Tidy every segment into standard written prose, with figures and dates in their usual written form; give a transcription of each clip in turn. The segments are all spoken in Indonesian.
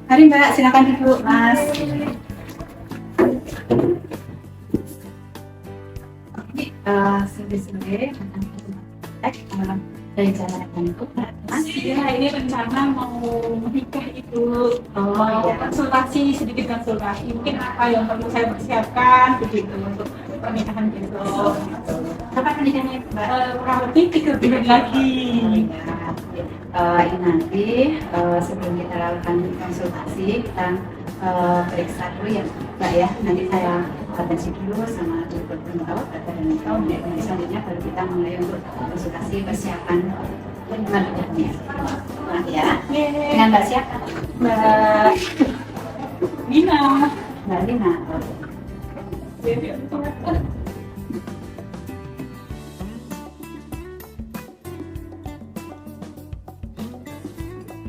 Mari Mbak, silakan duduk Mas. Ini sore-sore malam dari jalan itu Mas. Ya, ini rencana mau menikah itu, Oh iya. sedikit konsultasi. Mungkin apa yang perlu saya persiapkan begitu untuk pernikahan besok. Kapan pernikahannya Mbak? Kurang lebih 3 bulan lagi. Ini nanti sebelum kita lakukan konsultasi kita periksa dulu ya Mbak ya. Nanti saya atensi dulu sama dokter perawat atau dan selanjutnya baru kita mulai untuk konsultasi persiapan pernikahannya. Nah ya, dengan Mbak siapa? Mbak Nina. Mbak Lina.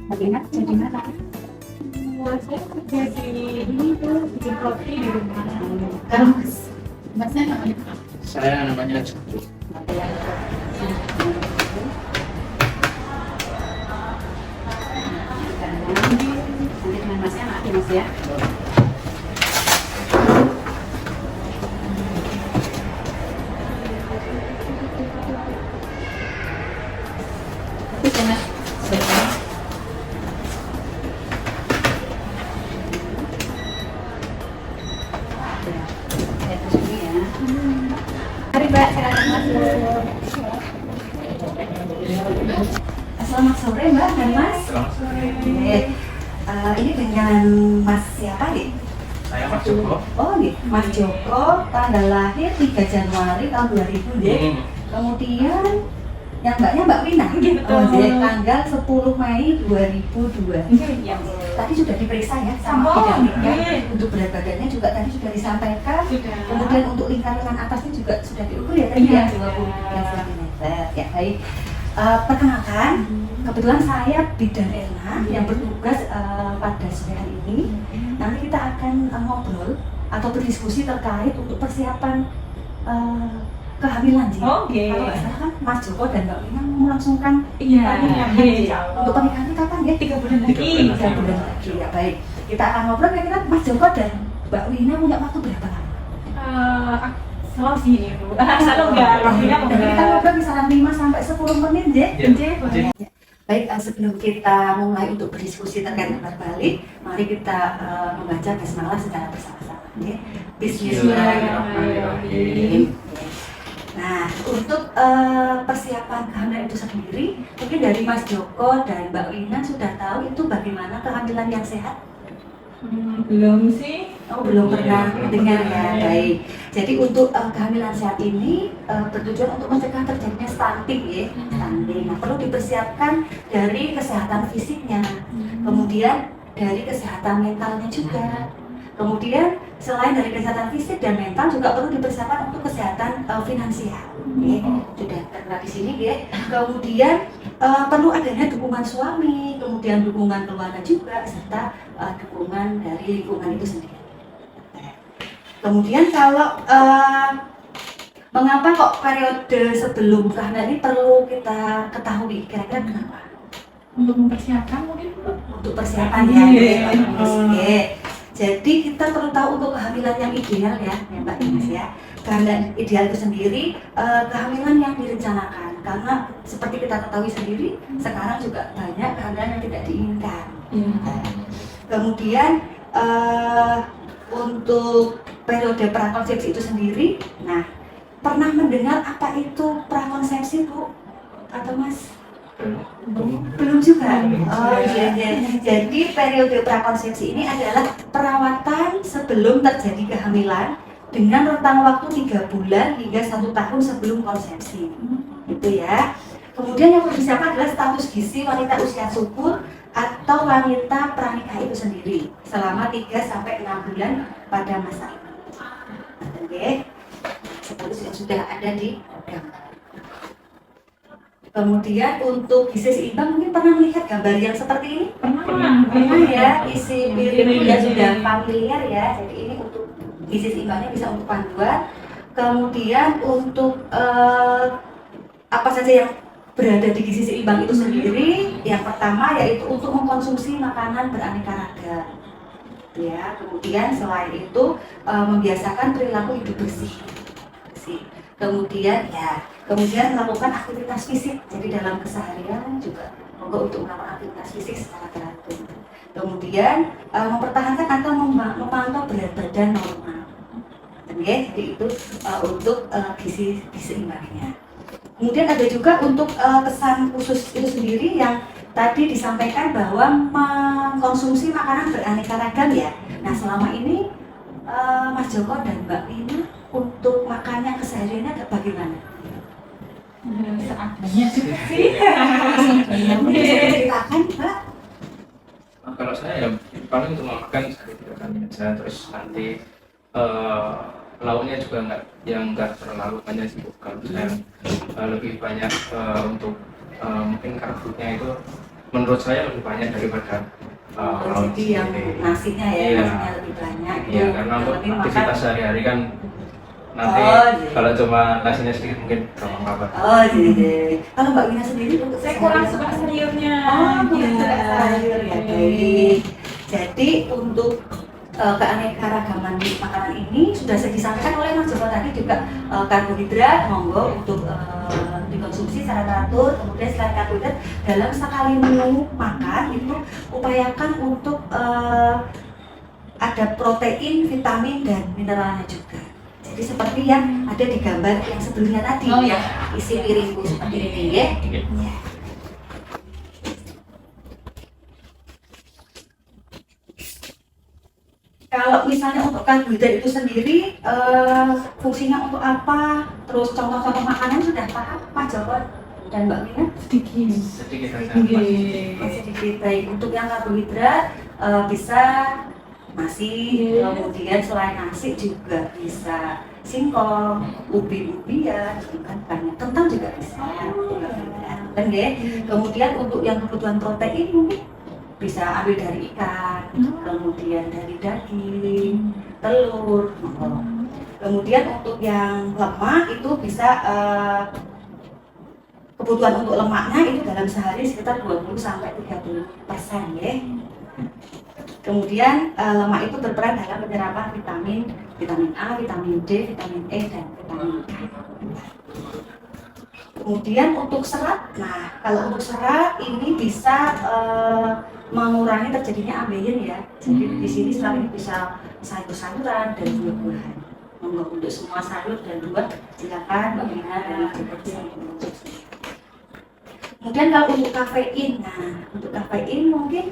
Mbak Lina jadi mana? Saya kerja di ini tuh bikin roti di rumah. Kalau Mbaknya namanya? Saya namanya Joko. Nanti dengan Masnya maaf ya Mas ya. Itu Mas. Sebentar. Ya, terus ini ya. Mari Mbak, silakan masuk. Selamat sore Mbak dan Mas. Selamat sore. Ini dengan Mas siapa nih? Saya Mas Joko. Oh nih, Mas Joko, tanggal lahir 3 Januari tahun 2000 deh. Kemudian yang Mbaknya Mbak Wina. Gitu. Oh deh, tanggal 10 Mei 2002. Iya. Tadi sudah diperiksa ya sama Oh, bidannya. iya. Untuk berat badannya juga tadi sudah disampaikan. Sudah. Kemudian untuk lingkar lengan atasnya juga sudah diukur ya tadi Iya. ya 23 cm. Ya baik. Perkenalkan, kebetulan saya Bidan Elna yang bertugas pada sore hari ini. Nanti kita akan ngobrol atau berdiskusi terkait untuk persiapan kehamilan sih. Oke. Kalau nggak salah kan Mas Joko dan Mbak Wina mau melangsungkan Iya. pernikahan Iya. untuk pernikahannya kapan ya? 3 bulan lagi. 3 bulan lagi ya baik. Kita akan ngobrol kira-kira Mas Joko dan Mbak Wina punya waktu berapa lama? Selalu sih ini Bu. Selalu enggak. Waktunya Dan kita ngobrol misalnya 5 sampai 10 menit deh. Ya. Baik, sebelum kita mulai untuk berdiskusi terkait kabar balik, mari kita membaca basmalah secara bersama-sama. Ya. Bismillahirrahmanirrahim. Nah, untuk persiapan kehamilan itu sendiri, mungkin dari Mas Joko dan Mbak Wina sudah tahu itu bagaimana kehamilan yang sehat? Belum sih. Oh, belum pernah dengar ya, baik. Jadi untuk kehamilan sehat ini bertujuan untuk mencegah terjadinya stunting ya, stunting. Nah, perlu dipersiapkan dari kesehatan fisiknya, kemudian dari kesehatan mentalnya juga. Kemudian selain dari kesehatan fisik dan mental juga perlu dipersiapkan untuk kesehatan finansial. Ya, sudah tertera di sini ya. Kemudian perlu adanya dukungan suami, kemudian dukungan keluarga juga, serta dukungan dari lingkungan itu sendiri. Kemudian kalau mengapa kok periode sebelum kehamilan ini perlu kita ketahui, kira-kira kenapa? Untuk mempersiapkan mungkin Bu. Untuk persiapan ya, Iya. Oke. Jadi kita perlu tahu untuk kehamilan yang ideal ya Mbak Ines ya. Kehamilan ideal itu sendiri kehamilan yang direncanakan, karena seperti kita ketahui sendiri sekarang juga banyak kehamilan yang tidak diinginkan. Kemudian untuk periode prakonsepsi itu sendiri, nah pernah mendengar apa itu prakonsepsi Bu? Atau Mas? Belum juga. Oh iya, iya. Jadi periode prakonsepsi ini adalah perawatan sebelum terjadi kehamilan dengan rentang waktu 3 bulan hingga 1 tahun sebelum konsepsi. Itu ya. Kemudian yang perlu disiapkan adalah status gizi wanita usia subur atau wanita pranikah itu sendiri selama 3 sampai 6 bulan pada masa ini. Oke. Seperti yang sudah ada di gambar. Kemudian untuk gizi seimbang mungkin pernah melihat gambar yang seperti ini? Pernah ya, isi piring ya sudah familiar ya. Jadi ini untuk gizi seimbangnya bisa untuk panduan. Kemudian untuk apa saja yang berada di gizi seimbang itu sendiri, yang pertama yaitu untuk mengkonsumsi makanan beraneka ragam. Ya, kemudian selain itu membiasakan perilaku hidup bersih. Kemudian melakukan aktivitas fisik. Jadi dalam keseharian juga untuk melakukan aktivitas fisik secara teratur. Kemudian mempertahankan atau memantau berat badan normal. Jadi itu untuk gizi seimbangnya. Kemudian ada juga untuk pesan khusus itu sendiri yang tadi disampaikan bahwa mengkonsumsi makanan beraneka ragam ya. Nah selama ini Mas Joko dan Mbak Wina untuk makannya kesehariannya bagaimana? Seadanya sih. Ceritakan Mbak. Nah, kalau saya ya paling cuma makan sehari 3 kali aja, terus nanti lauknya juga nggak terlalu banyak sih. Kalau saya lebih banyak untuk mungkin karbonya itu menurut saya lebih banyak daripada lauk Jadi yang sendiri. nasinya ya, Iya. nasinya lebih banyak. Iya, karena untuk lebih makan. aktivitas sehari-hari kan nanti Oh, iya. kalau cuma nasinya sedikit mungkin gampang apa. Oh jadi kalau Mbak Wina sendiri untuk Saya kurang keseharian? suka sayurnya. Oh, kurang Iya. suka sayur ya, baik. Jadi untuk keanekaragaman makanan ini sudah disampaikan oleh Mas Joko tadi juga karbohidrat monggo untuk dikonsumsi secara teratur. Kemudian selain karbohidrat dalam sekali menu makan itu upayakan untuk ada protein, vitamin dan mineralnya juga. Jadi seperti yang ada di gambar yang sebelumnya tadi Oh, ya, iya. isi piringku seperti ini ya. Iya. Ya. Kalau misalnya untuk karbohidrat itu sendiri fungsinya untuk apa? Terus contoh-contoh makanan sudah paham Pak Joko dan Mbak Wina? Sedikit. Sedikit saja. Sedikit. Baik, untuk yang karbohidrat bisa nasi, kemudian selain nasi juga bisa singkong, ubi-ubian, kan banyak. Kentang juga bisa. Kan ya? Kemudian untuk yang kebutuhan protein mungkin bisa ambil dari ikan, kemudian dari daging, telur. Kemudian untuk yang lemak itu bisa kebutuhan untuk lemaknya itu dalam sehari sekitar 20 sampai 30% ya. Kemudian lemak itu berperan dalam penyerapan vitamin A, vitamin D, vitamin E dan vitamin K. Kemudian untuk serat, nah kalau untuk serat ini bisa mengurangi terjadinya ambeien ya. Jadi di sini serat ini bisa sayur-sayuran dan buah-buahan. Monggo untuk semua sayur dan buah silakan Mbak Wina dan Joko. Kemudian kalau untuk kafein, nah untuk kafein mungkin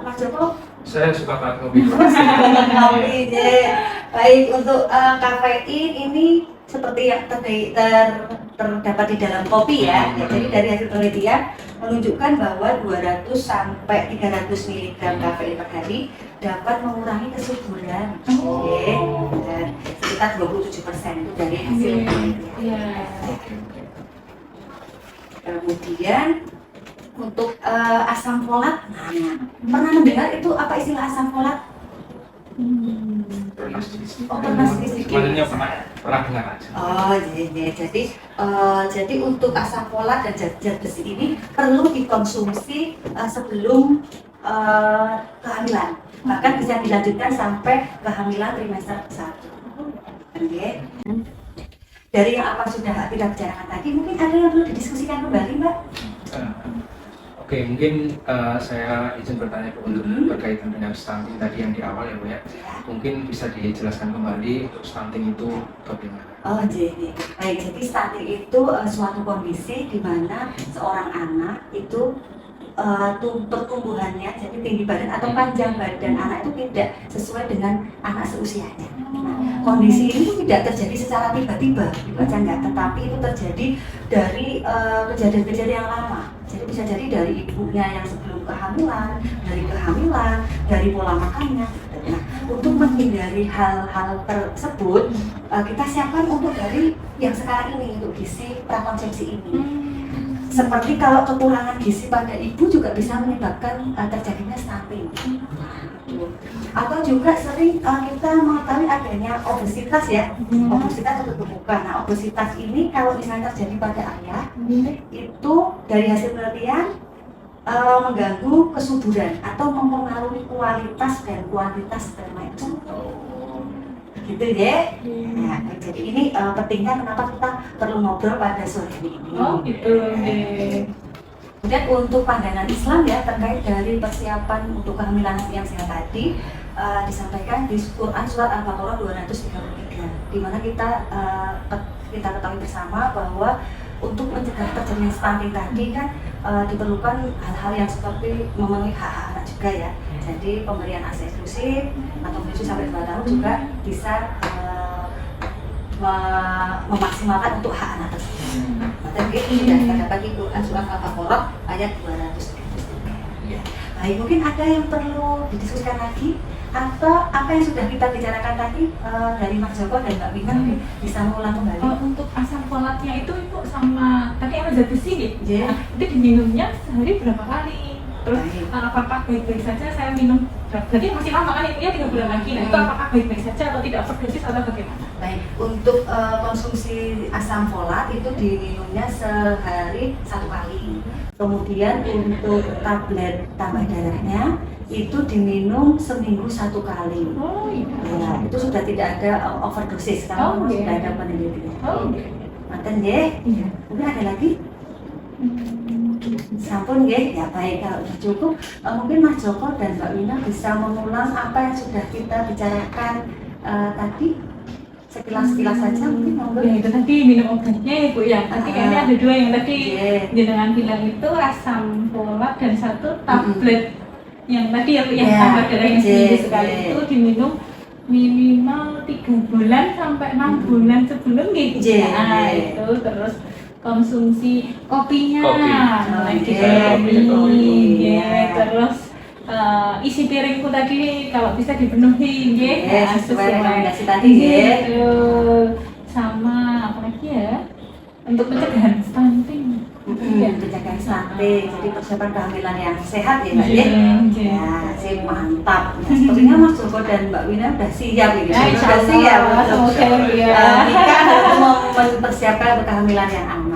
Mas Joko Saya suka banget kopi. kopi deh. Baik untuk kafein ini seperti yang terdapat di dalam kopi ya. Jadi dari hasil penelitian menunjukkan bahwa 200 sampai 300 mg kafein per hari dapat mengurangi kesuburan. Oke. Dan sekitar 27% itu dari hasil penelitian. Iya. Kemudian untuk asam folat, nah, pernah mendengar itu apa istilah asam folat? Pernah sedikit. Oh, pernah sedikit. Maksudnya pernah dengar aja. Oh, iya. Jadi untuk asam folat dan zat besi ini perlu dikonsumsi sebelum kehamilan. Bahkan bisa dilanjutkan sampai kehamilan trimester 1. Oke. Dari yang apa sudah kita bicarakan tadi, mungkin ada yang perlu didiskusikan kembali, Mbak? Oke, mungkin saya izin bertanya Bu untuk berkaitan dengan stunting tadi yang di awal ya Bu ya. Mungkin bisa dijelaskan kembali untuk stunting itu bagaimana? Oh, jadi baik. Jadi stunting itu suatu kondisi di mana seorang anak itu pertumbuhannya, jadi tinggi badan atau panjang badan anak itu tidak sesuai dengan anak seusianya. Nah, kondisi ini tidak terjadi secara tiba-tiba, tetapi itu terjadi dari kejadian-kejadian yang lama. Jadi bisa jadi dari ibunya yang sebelum kehamilan, dari pola makannya. Nah, untuk menghindari hal-hal tersebut, kita siapkan untuk dari yang sekarang ini, untuk gizi prakonsepsi ini. Seperti kalau kekurangan gizi pada ibu juga bisa menyebabkan terjadinya stunting. gitu. Atau juga sering kita mengetahui adanya obesitas ya, obesitas atau kegemukan. Nah, obesitas ini kalau misalnya terjadi pada ayah, itu dari hasil penelitian mengganggu kesuburan atau mempengaruhi kualitas dan kuantitas sperma itu. Gitu ya. Nah, jadi ini pentingnya kenapa kita perlu ngobrol pada sore ini. Oh gitu. Kemudian untuk pandangan Islam ya terkait dari persiapan untuk kehamilan yang sehat tadi disampaikan di Quran surat Al-Baqarah 233, di mana kita ketahui bersama bahwa untuk mencegah terjadinya stunting tadi kan diperlukan hal-hal yang seperti memenuhi hak anak juga ya. Jadi pemberian ASI eksklusif atau menyusui sampai 2 tahun juga bisa memaksimalkan untuk hak anak tersebut. Dan itu sudah kita dapat di Quran surat Al-Baqarah ayat 233. Baik, mungkin ada yang perlu didiskusikan lagi atau apa yang sudah kita bicarakan tadi dari Mas Joko dan Mbak Wina mungkin bisa mengulang kembali. Untuk asam folatnya itu Ibu sama tadi yang zat besi ya, itu diminumnya sehari berapa kali? Terus apakah baik-baik saja saya minum? Jadi masih lama kan ya 3 bulan lagi. Nah itu apakah baik-baik saja atau tidak overdosis atau bagaimana? Baik, untuk konsumsi asam folat itu diminumnya sehari 1 kali. Kemudian untuk tablet tambah darahnya itu diminum seminggu 1 kali. Oh iya. Ya, itu sudah tidak ada overdosis karena sudah ada penelitian. Oh. Manten ya? Iya. Mungkin ada lagi? Sampun ya, baik kalau sudah cukup mungkin Mas Joko dan Mbak Wina bisa mengulang apa yang sudah kita bicarakan tadi sekilas-sekilas saja mungkin Ya itu tadi minum obatnya ya Bu ya. Nanti kayaknya ada 2 yang tadi jenengan bilang itu asam folat dan 1 tablet yang tadi ya Bu yang tambah darah yang seminggu sekali itu diminum minimal 3 bulan sampai 6 bulan sebelum gitu. Nah itu terus konsumsi kopinya, terus isi piringku tadi kalau bisa dipenuhi, sesuai rekomendasi tadi gitu. Sama apa lagi ya? Untuk pencegahan stunting. Pencegahan stunting, jadi persiapan kehamilan yang sehat ya Mbak ya. Ya, sih mantap. Nah, sepertinya Mas Joko dan Mbak Wina udah siap ini. Sudah siap untuk nikah atau mempersiapkan untuk kehamilan yang aman.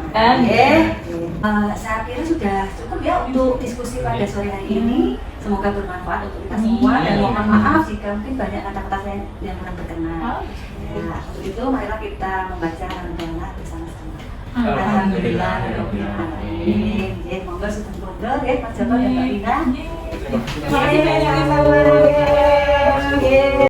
Saya kira sudah cukup ya untuk diskusi pada sore hari ini. Semoga bermanfaat untuk kita semua dan mohon maaf jika mungkin banyak kata-kata saya yang kurang berkenan. Nah, untuk itu marilah kita membaca doa bersama-sama. Alhamdulillah, ya, monggo sudah ngobrol ya Mas Joko dan Mbak Wina. Terima kasih banyak.